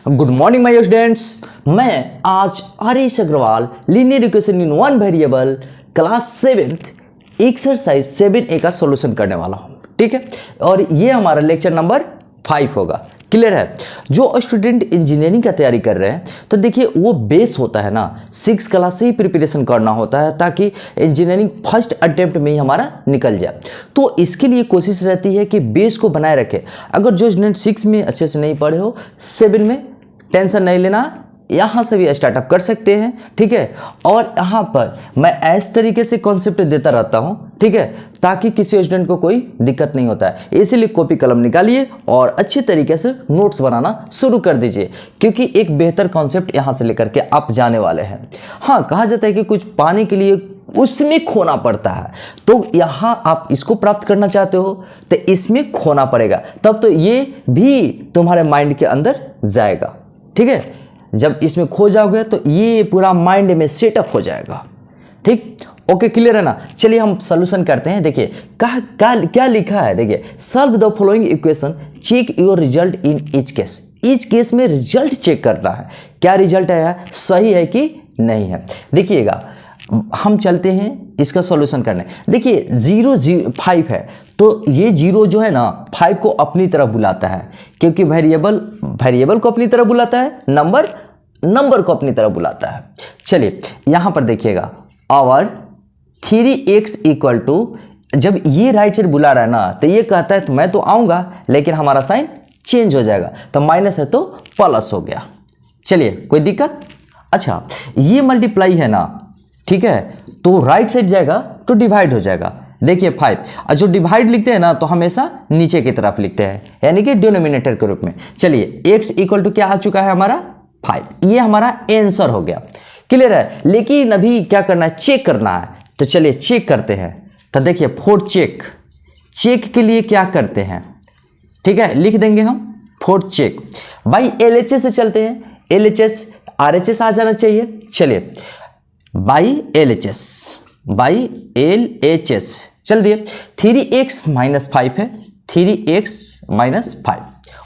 Good morning my students. मैं आज Aaryash Agrawal linear equation in one variable class 7th exercise 7A का solution करने वाला हूं। ठीक है, और ये हमारा लेक्चर नंबर 5 होगा। क्लियर है? जो स्टूडेंट इंजीनियरिंग का तैयारी कर रहे हैं तो देखिए वो बेस होता है ना, 6 क्लास से ही प्रिपरेशन करना होता है ताकि इंजीनियरिंग फर्स्ट अटेम्प्ट में ही हमारा निकल जाए। तो इसके लिए कोशिश रहती है कि बेस को बनाए रखे। अगर जो स्टूडेंट 6 में अच्छे से नहीं पढ़े हो, 7 में टेंशन नहीं लेना, यहाँ से भी स्टार्टअप कर सकते हैं। ठीक है, और यहाँ पर मैं इस तरीके से कॉन्सेप्ट देता रहता हूँ, ठीक है, ताकि किसी स्टूडेंट को कोई दिक्कत नहीं होता है। इसीलिए कॉपी कलम निकालिए और अच्छे तरीके से नोट्स बनाना शुरू कर दीजिए, क्योंकि एक बेहतर कॉन्सेप्ट यहाँ से लेकर के आप जाने वाले हैं। हाँ, कहा जाता है कि कुछ पाने के लिए उसमें खोना पड़ता है, तो यहाँ आप इसको प्राप्त करना चाहते हो तो इसमें खोना पड़ेगा, तब तो ये भी तुम्हारे माइंड के अंदर जाएगा। ठीक है, जब इसमें खो जाओगे तो ये पूरा माइंड में सेटअप हो जाएगा। ठीक, ओके, क्लियर है ना? चलिए हम सॉल्यूशन करते हैं। देखिए क्या लिखा है, देखिए, solve the following equation, check your result in each case. Each case में रिजल्ट चेक करना है, क्या रिजल्ट आया, सही है कि नहीं है। देखिएगा, हम चलते हैं इसका सॉल्यूशन करने। देखिए 0 0 5 है, तो ये 0 जो है ना 5 को अपनी तरफ बुलाता है, क्योंकि वेरिएबल को अपनी तरफ बुलाता है, नंबर को अपनी तरफ बुलाता है। चलिए यहाँ पर देखिएगा, आवर 3x इक्वल टू, जब ये राइट साइड बुला रहा है ना तो ये कहता है तो मैं तो आऊँगा, लेकिन हमारा साइन चेंज हो जाएगा, तो माइनस है तो प्लस हो गया। चलिए, कोई दिक्कत? अच्छा, ये मल्टीप्लाई है ना, ठीक है, तो राइट साइड जाएगा तो डिवाइड हो जाएगा। देखिए 5, और जो डिवाइड लिखते हैं ना तो हमेशा नीचे की तरफ लिखते हैं, यानी कि डिनोमिनेटर के रूप में। चलिए x इक्वल टू क्या आ चुका है हमारा 5, ये हमारा आंसर हो गया। क्लियर है? लेकिन अभी क्या करना है, चेक करना है, तो चलिए चेक करते हैं। तो देखिए फॉर चेक के लिए क्या करते हैं, ठीक है, लिख देंगे हम फॉर चेक बाई LHS से चलते हैं। LHS RHS आ जाना चाहिए। चलिए बाई LHS चल दिए। 3x माइनस 5 है, 3x माइनस 5।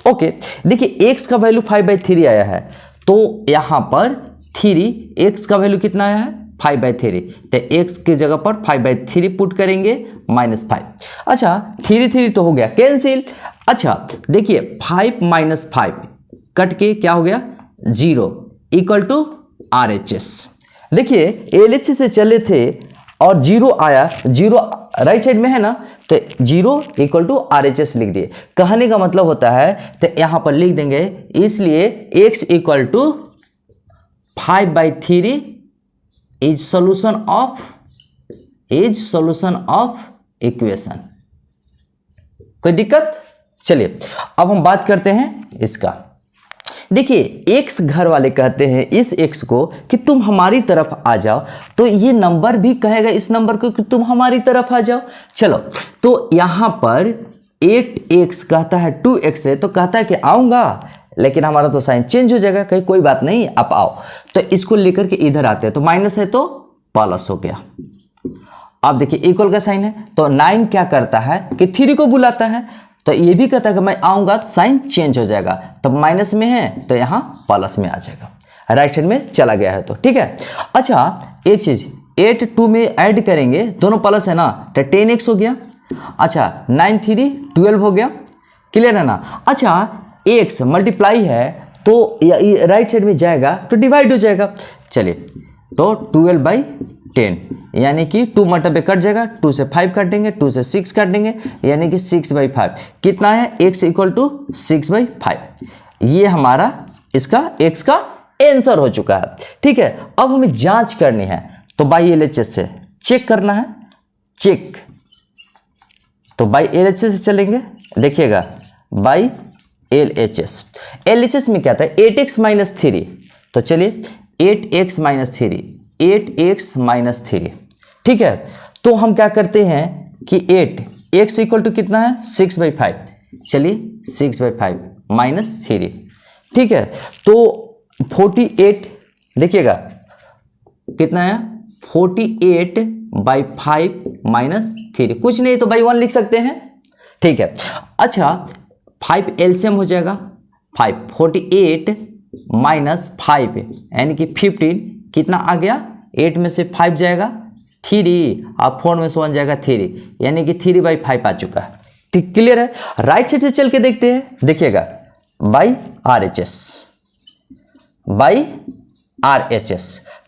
ओके, देखिए x का वैल्यू 5/3 आया है, तो यहाँ पर 3x का वैल्यू कितना आया है 5/3, तो x की जगह पर 5/3 पुट करेंगे माइनस 5। अच्छा, 3 तो हो गया कैंसिल। अच्छा देखिए 5 माइनस 5 कट के क्या हो गया 0 इक्वल टू RHS। देखिए LHS से चले थे और 0 आया, 0 राइट साइड में है ना, तो 0 इक्वल टू RHS लिख दिए। कहने का मतलब होता है, तो यहां पर लिख देंगे, इसलिए x equal to 5/3 is solution of equation. कोई दिक्कत? चलिए अब हम बात करते हैं इसका। देखिए x घर वाले कहते हैं इस x को कि तुम हमारी तरफ आ जाओ, तो ये नंबर भी कहेगा इस नंबर को कि तुम हमारी तरफ आ जाओ। चलो, तो यहां पर 8x कहता है 2x है, तो कहता है कि आऊंगा, लेकिन हमारा तो साइन चेंज हो जाएगा, कहीं कोई बात नहीं, आप आओ। तो इसको लेकर के इधर आते हैं, तो माइनस है तो प्लस हो गया। अब देखिए इक्वल का साइन है, तो 9 क्या करता है कि 3 को बुलाता है, तो ये भी कहता है कि मैं आऊंगा तो साइन चेंज हो जाएगा, तब माइनस में है तो यहाँ प्लस में आ जाएगा, राइट साइड में चला गया है तो। ठीक है, अच्छा एक चीज 8 2 में ऐड करेंगे, दोनों प्लस है ना, तो 10x हो गया। अच्छा 9 3 12 हो गया। क्लियर है ना? अच्छा x मल्टीप्लाई है तो राइट साइड में जाएगा तो डिवाइड हो जाएगा। चलिए, तो 12/10 यानी कि 2 मल्टीप्लाई कट जाएगा, 2 से 5 काटेंगे, 2 से 6 काटेंगे, यानी कि 6/5 कितना है, x इक्वल टू 6/5। ये हमारा इसका x का आंसर हो चुका है। ठीक है, अब हमें जांच करनी है, तो बाई LHS से चेक करना है। चेक तो बाई LHS से चलेंगे। देखिएगा बाई LHS में क्या था 8x माइनस 3, तो चलिए 8x माइनस 3। ठीक है, तो हम क्या करते हैं कि 8x इक्वल टू कितना है 6/5। चलिए 6/5 माइनस 3। ठीक है, तो 48 देखिएगा कितना है 48/5 माइनस 3, कुछ नहीं तो बाई 1 लिख सकते हैं। ठीक है, अच्छा 5 एलसीएम हो जाएगा, 5 48 -5 यानी कि 15 कितना आ गया, 8 में से 5 जाएगा 3 और 4 में से 1 जाएगा 3 यानी कि 3/5 आ चुका है। ठीक, क्लियर है। राइट साइड से चल के देखते हैं, देखिएगा बाई RHS।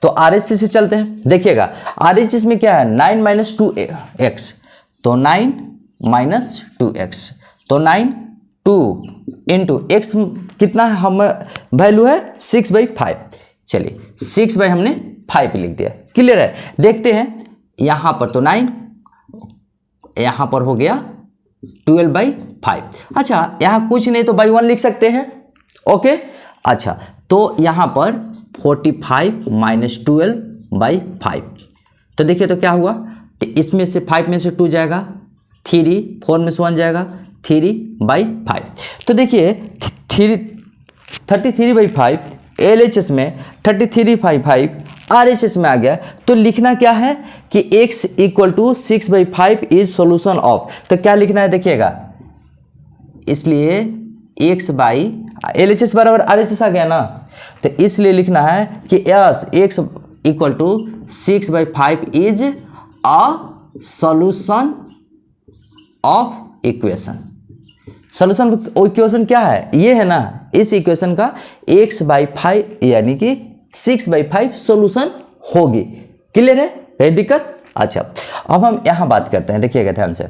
तो RHS से चलते हैं, देखिएगा RHS में क्या है 9 - 2x, तो 9 - 2x, तो 9 2 इंटू x कितना है, हम वैल्यू है 6/5। चलिए 6 बाई हमने 5 लिख दिया, क्लियर है। देखते हैं यहां पर तो 9, यहां पर हो गया 12/5। अच्छा यहां कुछ नहीं तो बाई 1 लिख सकते हैं, ओके। अच्छा तो यहां पर 45 - 12/5, तो देखिए तो क्या हुआ, तो इसमें से 5 में से 2 जाएगा 3, 4 में से 1 जाएगा 3/5। तो देखिए 33/5 LHS में 33/5 RHS में आ गया। तो लिखना क्या है कि x = 6/5 इज सोल्यूशन ऑफ, तो क्या लिखना है देखिएगा, इसलिए x बाई LHS बराबर RHS आ गया ना, तो इसलिए लिखना है कि x = 6/5 is a solution of equation. Solution equation क्या है, ये है ना, इस इक्वेशन का x/5 यानी कि 6/5 सॉल्यूशन होगी, क्लियर है, कोई दिक्कत। अच्छा अब हम यहां बात करते हैं, देखिएगा ध्यान से,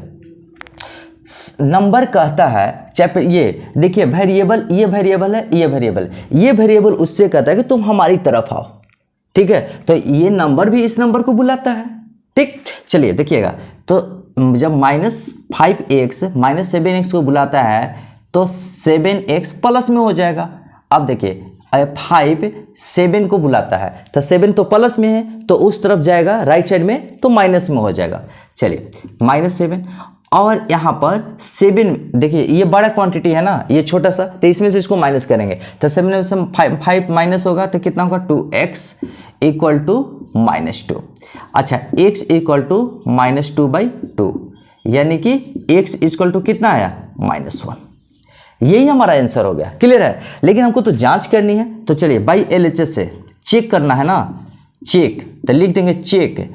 नंबर कहता है चैप्टर, ये देखिए वेरिएबल, ये वेरिएबल है, ये वेरिएबल, ये वेरिएबल उससे कहता है कि तुम हमारी तरफ आओ, ठीक है। तो ये नंबर भी इस नंबर को बुलाता है, ठीक। चलिए देखिएगा, तो जब -5x -7x को बुलाता है तो 7x प्लस में हो जाएगा। अब देखिए 5 7 को बुलाता है तो 7 तो प्लस में है, तो उस तरफ जाएगा राइट साइड में तो माइनस में हो जाएगा। चलिए -7, और यहाँ पर 7, देखिए ये बड़ा क्वांटिटी है ना, ये छोटा सा, तो इसमें से इसको माइनस करेंगे तो 7 में से 5 माइनस होगा तो कितना होगा 2x = -2। अच्छा x = -2/2 यानी कि x = कितना आया -1, यही हमारा आंसर हो गया, क्लियर है। लेकिन हमको तो जांच करनी है, तो चलिए बाई LHS से चेक करना है ना, चेक, तो लिख देंगे चेक,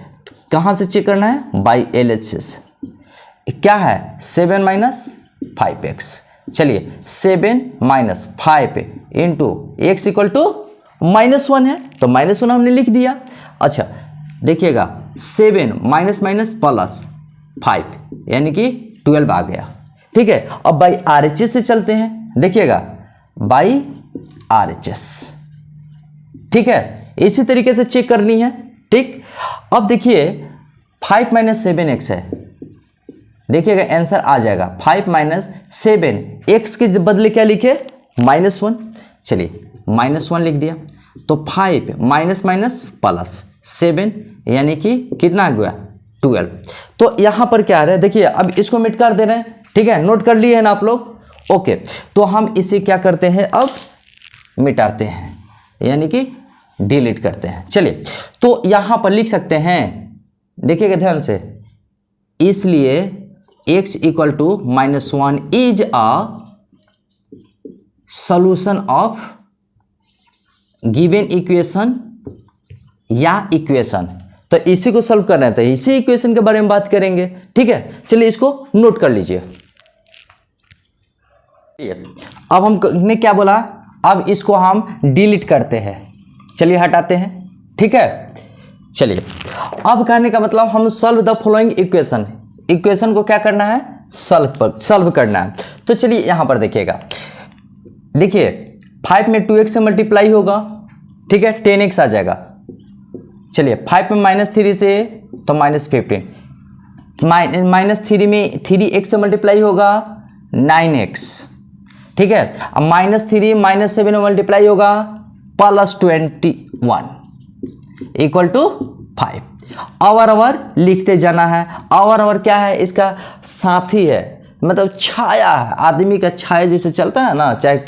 कहाँ से चेक करना है, बाई LHS। क्या है 7 - 5x, चलिए 7 - 5 इंटू x = -1 है, तो -1 हमने लिख दिया। अच्छा देखिएगा 7 - प्लस 5 यानी कि 12 आ गया, ठीक है। अब बाई RHS से चलते हैं, देखिएगा बाई RHS, ठीक है, इसी तरीके से चेक करनी है, ठीक। अब देखिए 5 - 7x है, देखिएगा आंसर आ जाएगा 5 - 7, x के बदले क्या लिखे -1, चलिए -1 लिख दिया, तो 5 माइनस प्लस 7 यानी कि कितना आ गया 12। तो यहां पर क्या आ रहा है, देखिए अब इसको मिट कर दे रहे हैं, ठीक है, नोट कर लिए हैं ना आप लोग, ओके। तो हम इसे क्या करते हैं, अब मिटाते हैं यानी कि डिलीट करते हैं। चलिए तो यहां पर लिख सकते हैं, देखिएगा ध्यान से, इसलिए x = -1 is a solution of given equation या इक्वेशन। तो इसी को सॉल्व करना है, तो इसी इक्वेशन के बारे में बात करेंगे, ठीक है। चलिए इसको नोट कर लीजिए। अब हमने क्या बोला, अब इसको हम डिलीट करते हैं, चलिए हटाते हैं, ठीक है। चलिए अब कहने का मतलब हम solve the following equation, equation को क्या करना है, सॉल्व करना है। तो चलिए यहां पर देखिएगा, देखिए 5 में 2x से मल्टीप्लाई होगा, ठीक है, 10x आ जाएगा। चलिए 5 में -3 से तो -15, -3 में 3x से मल्टीप्लाई होगा 9x, ठीक है। अब -3 - 7 में मल्टीप्लाई होगा +21 = 5। आवर लिखते जाना है, आवर क्या है, इसका साथी है, मतलब छाया है, आदमी का छाया जैसे चलता है ना, चाहे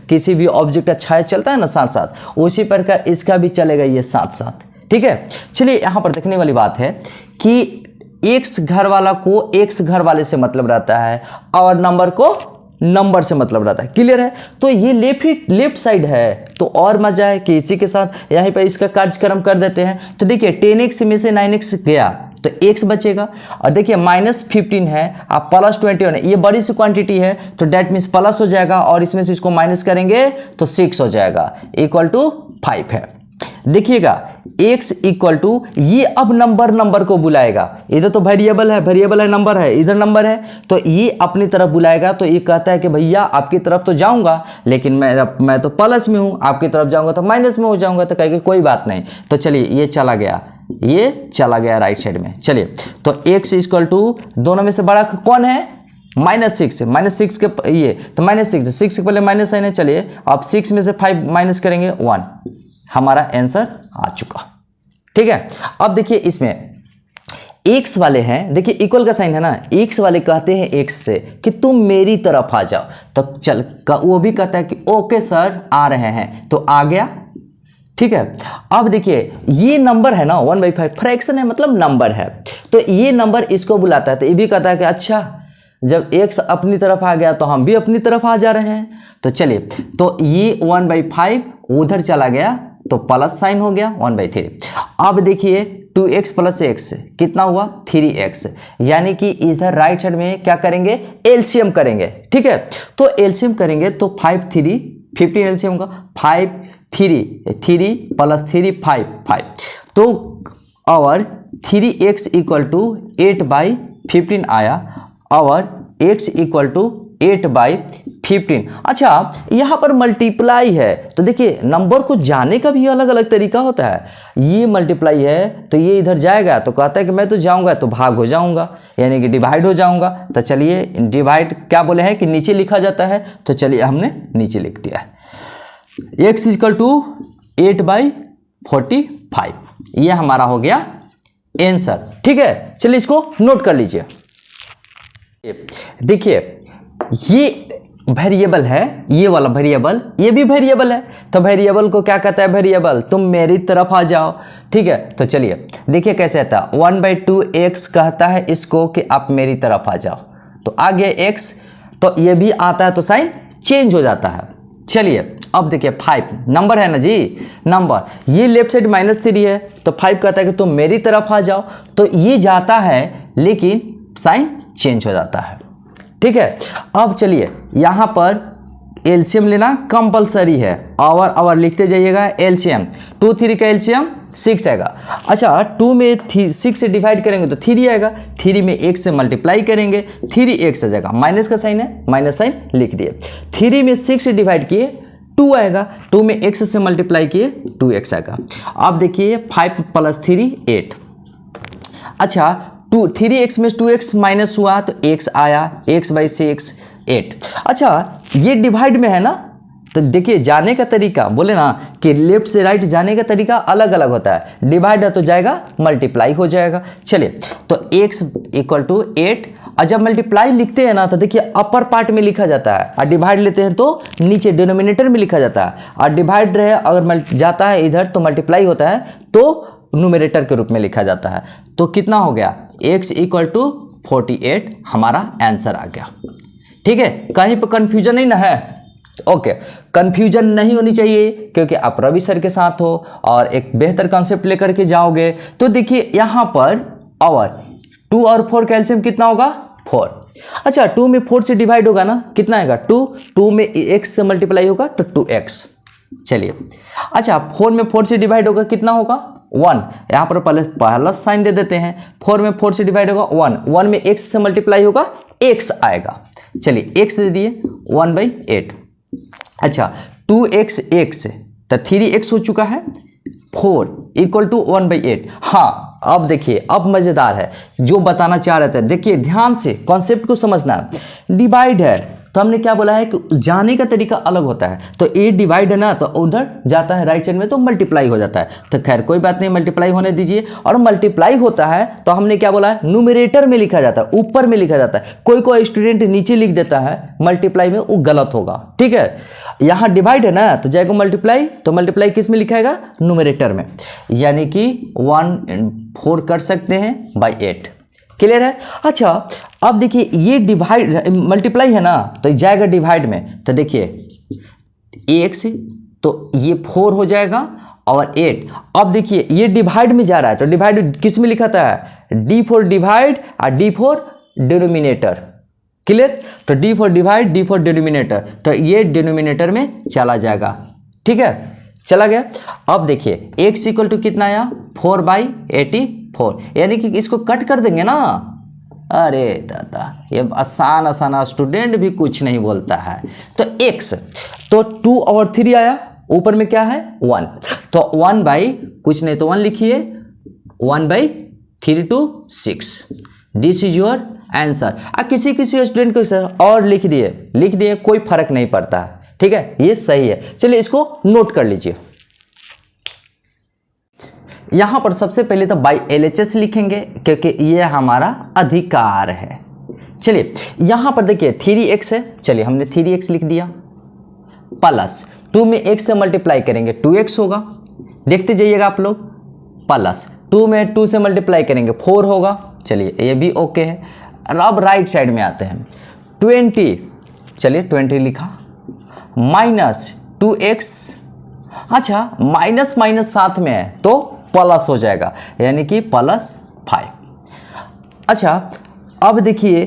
किसी भी ऑब्जेक्ट का छाया चलता है ना साथ साथ, उसी प्रकार इसका भी चलेगा ये साथ साथ, ठीक है। चलिए यहाँ पर देखने वाली बात है कि x घर वाला को x घर वाले से मतलब रहता है और नंबर को नंबर से मतलब रहता है। क्लियर है? तो ये लेफ्ट साइड है तो और मजा है कि इसी के साथ यहीं पर इसका कार्यक्रम कर देते हैं। तो देखिए 10x में से 9x गया तो x बचेगा, और देखिए -15 है आप +21 है, ये बड़ी सी क्वांटिटी है तो डेट मीन्स प्लस हो जाएगा, और इसमें से इसको माइनस करेंगे तो 6 हो जाएगा, इक्वल टू 5 है। देखिएगा x इक्वल टू, ये अब नंबर को बुलाएगा, इधर तो वेरिएबल है नंबर है, इधर नंबर है, तो ये अपनी तरफ बुलाएगा। तो ये कहता है कि भैया आपकी तरफ तो जाऊंगा लेकिन मैं तो प्लस में हूं, आपकी तरफ जाऊंगा तो माइनस में हो जाऊंगा। तो कहेगा कोई बात नहीं, तो चलिए ये चला गया राइट साइड में। चलिए तो x इक्वल टू, दोनों में से बड़ा कौन है? -6 है, -6 के ये तो -6 के पहले माइनस साइन है। चलिए अब 6 में से 5 माइनस करेंगे 1, हमारा आंसर आ चुका। ठीक है, अब देखिए इसमें x वाले हैं, देखिए इक्वल का साइन है ना, x वाले कहते हैं x से कि तुम मेरी तरफ आ जाओ, तो चल वो भी कहता है कि ओके सर आ रहे हैं, तो आ गया। ठीक है, अब देखिए ये नंबर है ना 1/5, फ्रैक्शन है मतलब नंबर है, तो ये नंबर इसको बुलाता है। तो ये भी कहता है कि अच्छा जब x अपनी तरफ आ गया तो हम भी अपनी तरफ आ जा रहे हैं। तो चलिए तो ये 1/5 उधर चला गया तो प्लस साइन हो गया 1/3। अब देखिए 2x + x कितना हुआ? 3x, यानी कि इधर राइट साइड में क्या करेंगे? एलसीएम करेंगे। ठीक है, तो एलसीएम करेंगे तो 5 3 15 एलसीएम का 5 3 3 + 3 5 तो और 3x इक्वल टू 8/15 आया, और x इक्वल टू 8/15। अच्छा यहाँ पर मल्टीप्लाई है, तो देखिए नंबर को जाने का भी अलग अलग तरीका होता है। ये मल्टीप्लाई है तो ये इधर जाएगा तो कहता है कि मैं तो जाऊंगा तो भाग हो जाऊंगा, यानी कि डिवाइड हो जाऊंगा। तो चलिए डिवाइड क्या बोले हैं कि नीचे लिखा जाता है, तो चलिए हमने नीचे लिख दिया है। x इक्वल टू 8/45, ये हमारा हो गया आंसर। ठीक है, चलिए इसको नोट कर लीजिए। देखिए ये वेरिएबल है, ये वाला वेरिएबल, ये भी वेरिएबल है, तो वेरिएबल को क्या कहता है? वेरिएबल तुम मेरी तरफ आ जाओ। ठीक है, तो चलिए देखिए कैसे आता है। 1/2x कहता है इसको कि आप मेरी तरफ आ जाओ, तो आ गया x, तो ये भी आता है तो साइन चेंज हो जाता है। चलिए अब देखिए 5 नंबर है ना जी, नंबर, ये लेफ्ट साइड -3 है तो 5 कहता है कि तुम मेरी तरफ आ जाओ, तो ये जाता है लेकिन साइन चेंज हो जाता है। ठीक है, अब चलिए यहाँ पर एलसीएम लेना कंपलसरी है, और लिखते जाइएगा एलसीएम। 2 3 का एलसीएम 6 आएगा। अच्छा 2 में 6 से डिवाइड करेंगे तो 3 आएगा, 3 में 1 से मल्टीप्लाई करेंगे 3x आ जाएगा, माइनस का साइन है माइनस साइन लिख दिए। 3 में 6 से डिवाइड किए 2 आएगा, 2 में x से मल्टीप्लाई किए 2x आएगा। अब देखिए 5 + 3 8। अच्छा 3x में 2x माइनस हुआ तो x आया, x/6 8। अच्छा ये डिवाइड में है ना, तो देखिए जाने का तरीका बोले ना कि लेफ्ट से राइट जाने का तरीका अलग अलग होता है। डिवाइड है तो जाएगा मल्टीप्लाई हो जाएगा। चलिए तो x इक्वल टू 8, और जब मल्टीप्लाई लिखते हैं ना तो देखिए अपर पार्ट में लिखा जाता है, और डिवाइड लेते हैं तो नीचे डिनोमिनेटर में लिखा जाता है, और डिवाइड रहे अगर जाता है इधर तो मल्टीप्लाई होता है तो न्यूमरेटर के रूप में लिखा जाता है। तो कितना हो गया? x इक्वल टू 48 हमारा आंसर आ गया। ठीक है, कहीं पर कंफ्यूजन नहीं ना है? ओके, कंफ्यूजन नहीं होनी चाहिए क्योंकि आप रवि सर के साथ हो और एक बेहतर कॉन्सेप्ट लेकर के जाओगे। तो देखिए यहाँ पर और 2 और 4 का एलसीएम कितना होगा? 4। अच्छा 2 में 4 से डिवाइड होगा ना, कितना आएगा? 2 में x से मल्टीप्लाई होगा तो 2x। चलिए अच्छा 4 में 4 से डिवाइड होगा कितना होगा? 1। यहाँ पर पहला साइन दे देते हैं। 4 में 4 से डिवाइड होगा 1, 1 में x से मल्टीप्लाई होगा x आएगा। चलिए x दे दिए 1/8। अच्छा 2x x तो 3x हो चुका है, 4 इक्वल टू 1/8। हाँ अब देखिए अब मजेदार है जो बताना चाह रहे थे, देखिए ध्यान से कॉन्सेप्ट को समझना। डिवाइड है तो हमने क्या बोला है कि जाने का तरीका अलग होता है, तो 8 डिवाइड है ना तो उधर जाता है राइट साइड में तो मल्टीप्लाई हो जाता है। तो खैर कोई बात नहीं, मल्टीप्लाई होने दीजिए। और मल्टीप्लाई होता है तो हमने क्या बोला है? न्यूमरेटर में लिखा जाता है, ऊपर में लिखा जाता है। कोई स्टूडेंट नीचे लिख देता है मल्टीप्लाई में, वो गलत होगा। ठीक है, यहाँ डिवाइड है ना तो जाएगा मल्टीप्लाई, तो मल्टीप्लाई किस में लिखाएगा? न्यूमरेटर में, यानी कि 4 कर सकते हैं by 8। क्लियर है। अच्छा अब देखिए ये डिवाइड मल्टीप्लाई है ना, तो जाएगा डिवाइड में, तो देखिए x तो ये 4 हो जाएगा और 8। अब देखिए ये डिवाइड में जा रहा है, तो डिवाइड किस में लिखा था, d4 डिवाइड और d4 डिनोमिनेटर। क्लियर, तो d4 डिवाइड d4 डिनोमिनेटर, तो ये डिनोमिनेटर में चला जाएगा। ठीक है, चला गया। अब देखिए x इक्वल टू कितना आया, 4/84, यानी कि इसको कट कर देंगे ना। अरे दादा, ये आसान आसान स्टूडेंट भी कुछ नहीं बोलता है। तो x तो 2 और 3 आया, ऊपर में क्या है 1, तो 1 बाई कुछ नहीं तो 1 लिखिए, 1/3 to 6, this is your answer. किसी किसी स्टूडेंट को सर और लिख दिए कोई फर्क नहीं पड़ता है। ठीक है, ये सही है। चलिए इसको नोट कर लीजिए। यहां पर सबसे पहले तो बाई LHS लिखेंगे क्योंकि ये हमारा अधिकार है। चलिए यहां पर देखिए 3x है, चलिए हमने 3x लिख दिया, प्लस 2 में x से मल्टीप्लाई करेंगे 2x होगा, देखते जाइएगा आप लोग, प्लस 2 में 2 से मल्टीप्लाई करेंगे 4 होगा। चलिए ये भी ओके है। अब राइट साइड में आते हैं, 20, चलिए 20 लिखा, माइनस 2x, अच्छा माइनस माइनस साथ में है तो प्लस हो जाएगा, यानी कि +5। अच्छा अब देखिए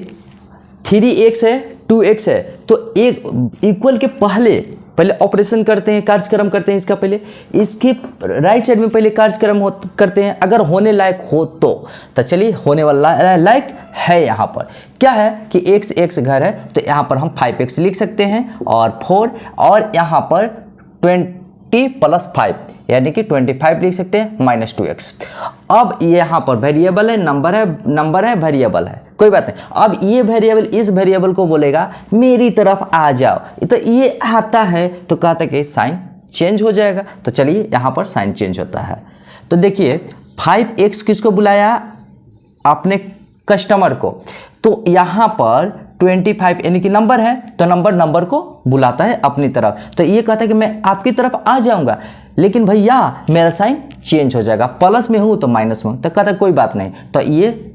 3x है 2x है, तो एक इक्वल के पहले ऑपरेशन करते हैं, कार्यक्रम करते हैं इसका पहले, इसके राइट साइड में पहले कार्यक्रम करते हैं, अगर होने लायक हो तो चलिए होने वाला लायक है। यहाँ पर क्या है कि x घर है, तो यहाँ पर हम 5x लिख सकते हैं और 4, और यहाँ पर 20 + 5 यानी कि 25 लिख सकते हैं, -2x। अब ये यहाँ पर वेरिएबल है, नंबर है वेरिएबल है, कोई बात नहीं। अब ये वेरिएबल इस वेरिएबल को बोलेगा मेरी तरफ आ जाओ, तो ये आता है तो कहता है कि साइन चेंज हो जाएगा। तो चलिए यहाँ पर साइन चेंज होता है। तो देखिए 5x किसको बुलाया, अपने कस्टमर को, तो यहाँ पर 25 यानी कि नंबर है, तो नंबर को बुलाता है अपनी तरफ। तो ये कहता है कि मैं आपकी तरफ आ जाऊंगा, लेकिन भैया मेरा साइन चेंज हो जाएगा, प्लस में हूँ तो माइनस में हूँ, तो कहता है कोई बात नहीं, तो ये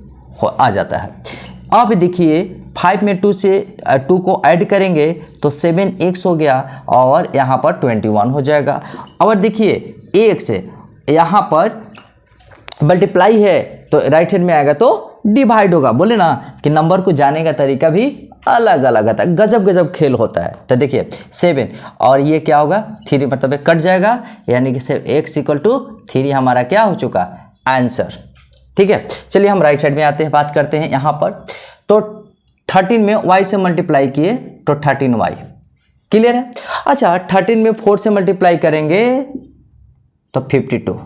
आ जाता है। अब देखिए 5 में 2 को ऐड करेंगे तो 7x हो गया, और यहाँ पर 21 हो जाएगा। और देखिए x यहाँ पर मल्टीप्लाई है तो राइट साइड में आएगा तो डिवाइड होगा। बोले ना कि नंबर को जाने का तरीका भी अलग अलग आता है, गजब खेल होता है। तो देखिए 7 और ये क्या होगा 3, मतलब कट जाएगा, यानी कि x = 3 हमारा क्या हो चुका, आंसर। ठीक है, चलिए हम राइट साइड में आते हैं, बात करते हैं यहाँ पर। तो 13 में y से मल्टीप्लाई किए तो 13y, क्लियर है। अच्छा 13 में 4 से मल्टीप्लाई करेंगे तो 52,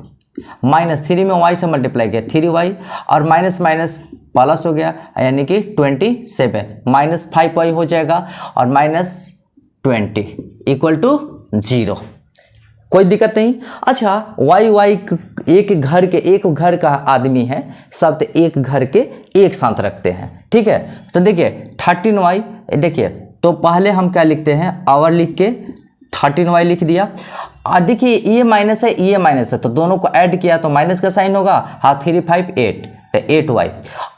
-3 में y से मल्टीप्लाई किया 3y, और माइनस माइनस प्लस हो गया, यानी कि 27, -5y हो जाएगा, और -20 = 0, कोई दिक्कत नहीं। अच्छा y एक घर का आदमी है, सब तो एक घर के एक साथ रखते हैं। ठीक है, तो देखिए 13y, देखिए तो पहले हम क्या लिखते हैं, आवर लिख के 13y लिख दिया। देखिए ये माइनस है ये माइनस है, तो दोनों को ऐड किया तो माइनस का साइन होगा, हाँ 3 5 8, तो 8y।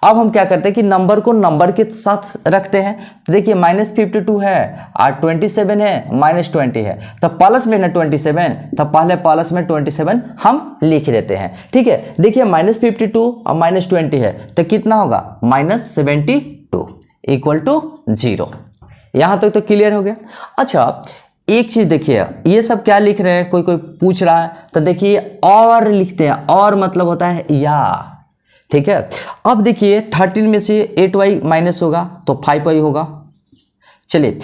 अब हम क्या करते हैं कि नंबर को नंबर के साथ रखते हैं। तो देखिए -52 है और 27 है, -20 है, तो प्लस में ना 27, तो पहले प्लस में 27 हम लिख देते हैं। ठीक है, देखिए -52 और -20 है, तो कितना होगा -72 = 0। यहाँ तक तो क्लियर हो गया। अच्छा एक चीज देखिए, ये सब क्या लिख रहे हैं, कोई पूछ रहा है, तो देखिए और लिखते हैं, और मतलब होता है या। ठीक है, अब देखिए 13 में से 8y माइनस होगा तो 5y होगा। चलिए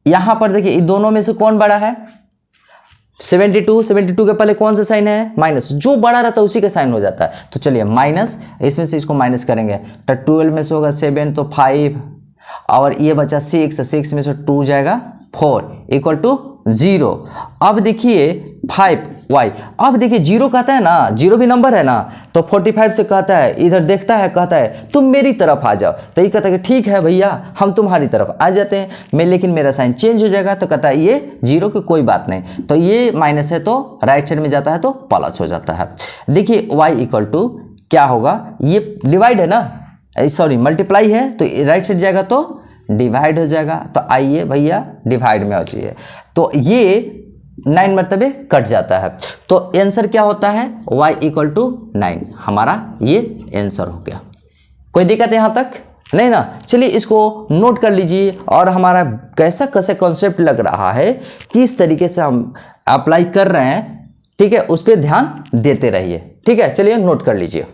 यहां पर देखिए इन दोनों में से कौन बड़ा है, 72 के पहले कौन सा साइन है, माइनस, जो बड़ा रहता है उसी का साइन हो जाता है। तो चलिए माइनस, इसमें से इसको माइनस करेंगे तो 12 में से होगा 7 तो 5, और ये बचा 6 में से 2 जाएगा 4 = 0। अब देखिए 5y, अब देखिए 0 कहता है ना, 0 भी नंबर है ना, तो 45 से कहता है, इधर देखता है, कहता है तुम मेरी तरफ आ जाओ, तो ये कहता है कि ठीक है भैया हम तुम्हारी तरफ आ जाते हैं, लेकिन मेरा साइन चेंज हो जाएगा। तो कहता है ये 0 की कोई बात नहीं, तो ये माइनस है तो राइट साइड में जाता है तो प्लस हो जाता है। देखिए y = क्या होगा, ये डिवाइड है ना, सॉरी मल्टीप्लाई है तो राइट साइड जाएगा तो डिवाइड हो जाएगा। तो आइए भैया डिवाइड में हो जाइए, तो ये 9 मरतबे कट जाता है। तो आंसर क्या होता है y इक्वल टू 9, हमारा ये आंसर हो गया। कोई दिक्कत है यहाँ तक? नहीं ना। चलिए इसको नोट कर लीजिए और हमारा कैसा कैसा कॉन्सेप्ट लग रहा है, किस तरीके से हम अप्लाई कर रहे हैं, ठीक है, उस पर ध्यान देते रहिए। ठीक है, चलिए नोट कर लीजिए।